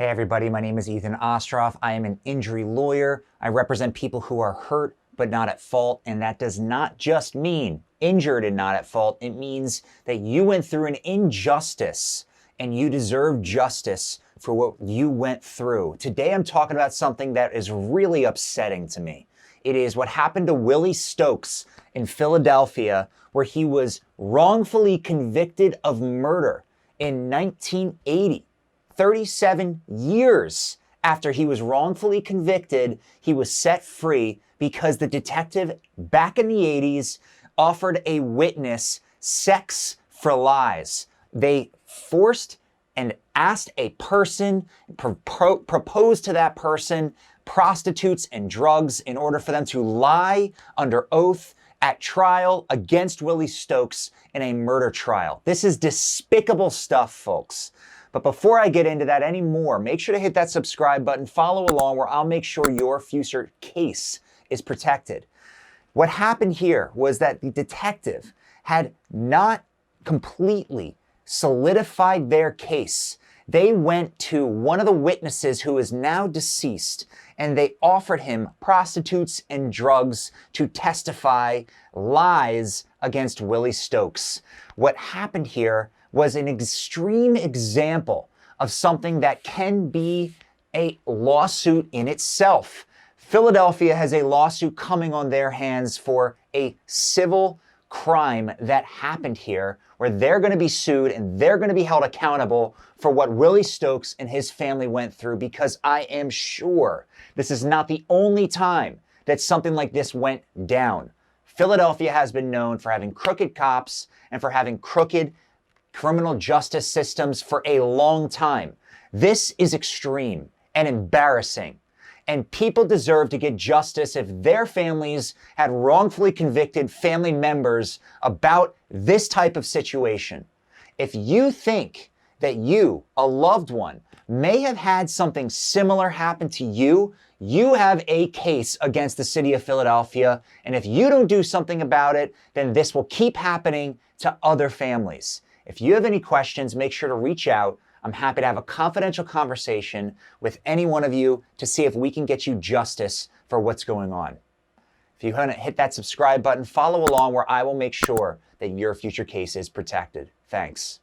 Hey everybody, my name is Ethen Ostroff. I am an injury lawyer. I represent people who are hurt but not at fault, and that does not just mean injured and not at fault. It means that you went through an injustice and you deserve justice for what you went through. Today I'm talking about something that is really upsetting to me. It is what happened to Willie Stokes in Philadelphia, where he was wrongfully convicted of murder in 1980. 37 years after he was wrongfully convicted, he was set free because the detective back in the 80s offered a witness sex for lies. They forced and asked a person, proposed to that person, prostitutes and drugs in order for them to lie under oath at trial against Willie Stokes in a murder trial. This is despicable stuff, folks. But before I get into that anymore, make sure to hit that subscribe button, follow along, where I'll make sure your future case is protected. What happened here was that the detective had not completely solidified their case. They went to one of the witnesses who is now deceased, and they offered him prostitutes and drugs to testify lies against Willie Stokes. What happened here was an extreme example of something that can be a lawsuit in itself. Philadelphia has a lawsuit coming on their hands for a civil crime that happened here, where they're going to be sued and they're going to be held accountable for what Willie Stokes and his family went through, because I am sure this is not the only time that something like this went down. Philadelphia has been known for having crooked cops and for having crooked criminal justice systems for a long time. This is extreme and embarrassing, and people deserve to get justice if their families had wrongfully convicted family members about this type of situation. If you think that you, a loved one, may have had something similar happen to you, you have a case against the city of Philadelphia, and if you don't do something about it, then this will keep happening to other families. If you have any questions, make sure to reach out. I'm happy to have a confidential conversation with any one of you to see if we can get you justice for what's going on. If you want to hit that subscribe button, follow along, where I will make sure that your future case is protected. Thanks.